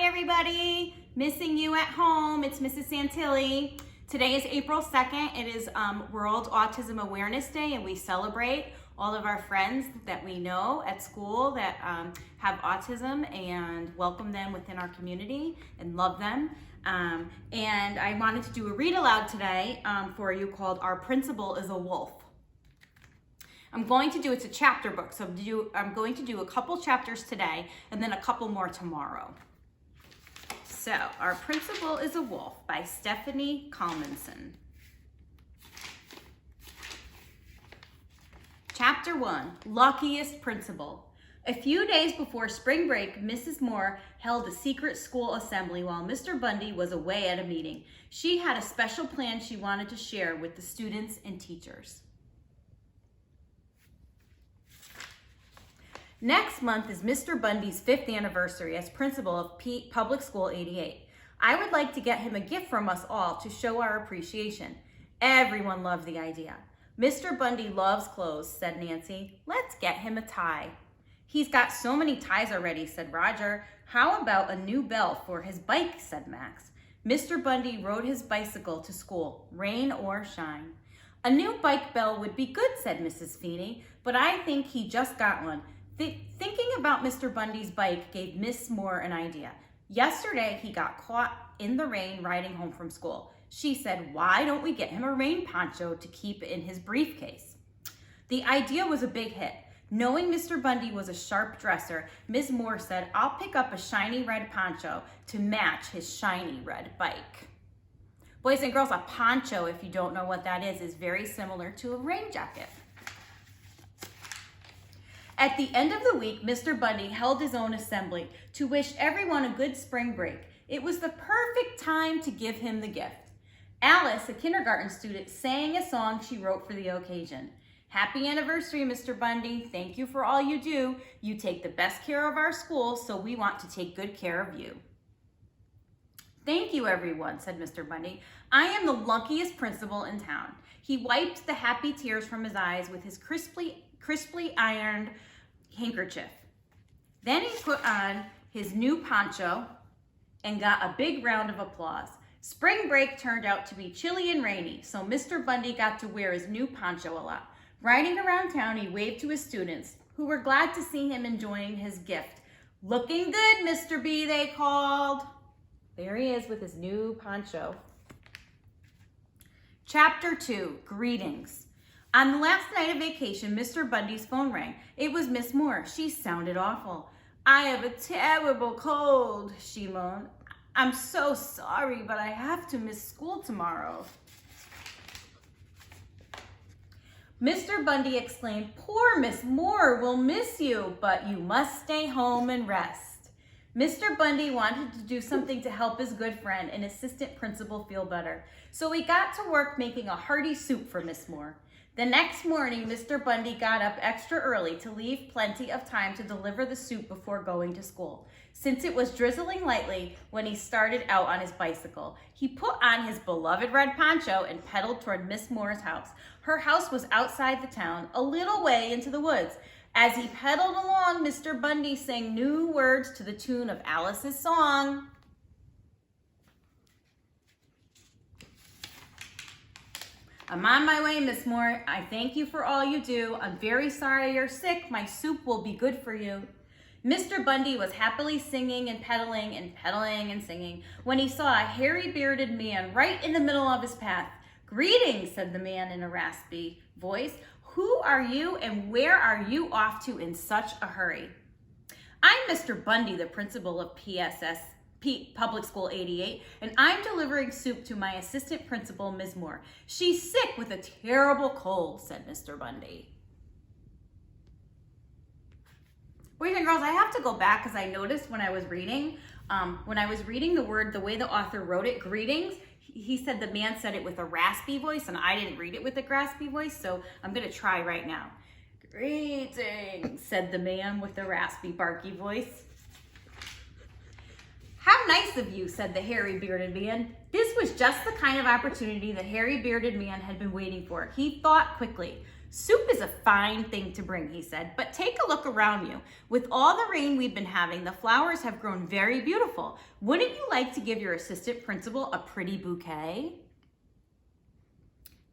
everybody. Missing you at home. It's Mrs. Santilli. Today is April 2nd. It is World Autism Awareness Day, and we celebrate all of our friends that we know at school that have autism and welcome them within our community and love them. And I wanted to do a read aloud today for you called Our Principal is a Wolf. It's a chapter book, so I'm going to do a couple chapters today and then a couple more tomorrow. So, Our Principal is a Wolf by Stephanie Kalmanson. Chapter 1, Luckiest Principal. A few days before spring break, Mrs. Moore held a secret school assembly while Mr. Bundy was away at a meeting. She had a special plan she wanted to share with the students and teachers. Next month is Mr. Bundy's 5th anniversary as principal of Public School 88. I would like to get him a gift from us all to show our appreciation. Everyone loved the idea. Mr. Bundy loves clothes, said Nancy. Let's get him a tie. He's got so many ties already, said Roger. How about a new bell for his bike, said Max. Mr. Bundy rode his bicycle to school, rain or shine. A new bike bell would be good, said Mrs. Feeney, but I think he just got one. Thinking about Mr. Bundy's bike gave Miss Moore an idea. Yesterday, he got caught in the rain riding home from school. She said, why don't we get him a rain poncho to keep in his briefcase? The idea was a big hit. Knowing Mr. Bundy was a sharp dresser, Ms. Moore said, I'll pick up a shiny red poncho to match his shiny red bike. Boys and girls, a poncho, if you don't know what that is very similar to a rain jacket. At the end of the week, Mr. Bundy held his own assembly to wish everyone a good spring break. It was the perfect time to give him the gift. Alice, a kindergarten student, sang a song she wrote for the occasion. Happy anniversary, Mr. Bundy. Thank you for all you do. You take the best care of our school, so we want to take good care of you. Thank you, everyone, said Mr. Bundy. I am the luckiest principal in town. He wiped the happy tears from his eyes with his crisply ironed handkerchief. Then he put on his new poncho and got a big round of applause. Spring break turned out to be chilly and rainy, so Mr. Bundy got to wear his new poncho a lot. Riding around town, he waved to his students, who were glad to see him enjoying his gift. Looking good, Mr. B, they called. There he is with his new poncho. Chapter 2, Greetings. On the last night of vacation, Mr. Bundy's phone rang. It was Miss Moore. She sounded awful. I have a terrible cold, she moaned. I'm so sorry, but I have to miss school tomorrow. Mr. Bundy exclaimed, poor Miss Moore will miss you, but you must stay home and rest. Mr. Bundy wanted to do something to help his good friend and assistant principal feel better, so he got to work making a hearty soup for Miss Moore. The next morning, Mr. Bundy got up extra early to leave plenty of time to deliver the soup before going to school. Since it was drizzling lightly when he started out on his bicycle, he put on his beloved red poncho and pedaled toward Miss Moore's house. Her house was outside the town, a little way into the woods. As he pedaled along, Mr. Bundy sang new words to the tune of Alice's song. I'm on my way, Miss Moore. I thank you for all you do. I'm very sorry you're sick. My soup will be good for you. Mr. Bundy was happily singing and pedaling and singing when he saw a hairy bearded man right in the middle of his path. Greetings, said the man in a raspy voice. Who are you and where are you off to in such a hurry? I'm Mr. Bundy, the principal of Public School 88, and I'm delivering soup to my assistant principal, Ms. Moore. She's sick with a terrible cold, said Mr. Bundy. Boys and girls, I have to go back because I noticed when I was reading the word, the way the author wrote it, greetings, he said the man said it with a raspy voice, and I didn't read it with a raspy voice, so I'm going to try right now. Greetings, said the man with the raspy, barky voice. How nice of you, said the hairy bearded man. This was just the kind of opportunity the hairy bearded man had been waiting for. He thought quickly. Soup is a fine thing to bring, he said, but take a look around you. With all the rain we've been having, the flowers have grown very beautiful. Wouldn't you like to give your assistant principal a pretty bouquet?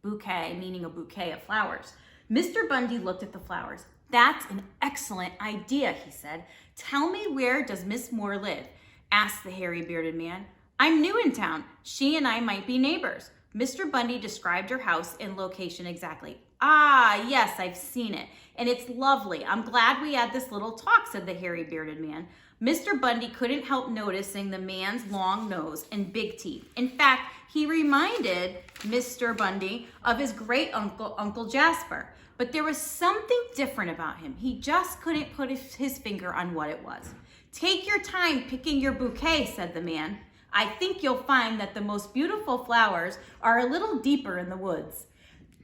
Bouquet, meaning a bouquet of flowers. Mr. Bundy looked at the flowers. That's an excellent idea, he said. Tell me, where does Miss Moore live? Asked the hairy-bearded man. I'm new in town. She and I might be neighbors. Mr. Bundy described her house and location exactly. Ah, yes, I've seen it, and it's lovely. I'm glad we had this little talk, said the hairy-bearded man. Mr. Bundy couldn't help noticing the man's long nose and big teeth. In fact, he reminded Mr. Bundy of his great-uncle, Uncle Jasper. But there was something different about him. He just couldn't put his finger on what it was. Take your time picking your bouquet, said the man. I think you'll find that the most beautiful flowers are a little deeper in the woods.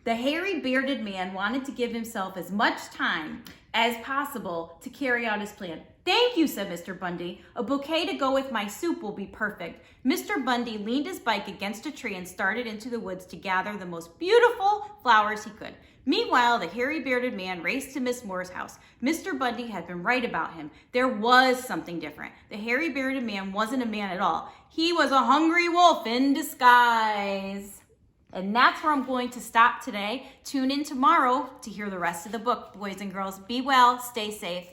The hairy-bearded man wanted to give himself as much time as possible to carry out his plan. Thank you, said Mr. Bundy. A bouquet to go with my soup will be perfect. Mr. Bundy leaned his bike against a tree and started into the woods to gather the most beautiful flowers he could. Meanwhile, the hairy-bearded man raced to Miss Moore's house. Mr. Bundy had been right about him. There was something different. The hairy-bearded man wasn't a man at all. He was a hungry wolf in disguise. And that's where I'm going to stop today. Tune in tomorrow to hear the rest of the book. Boys and girls, be well, stay safe.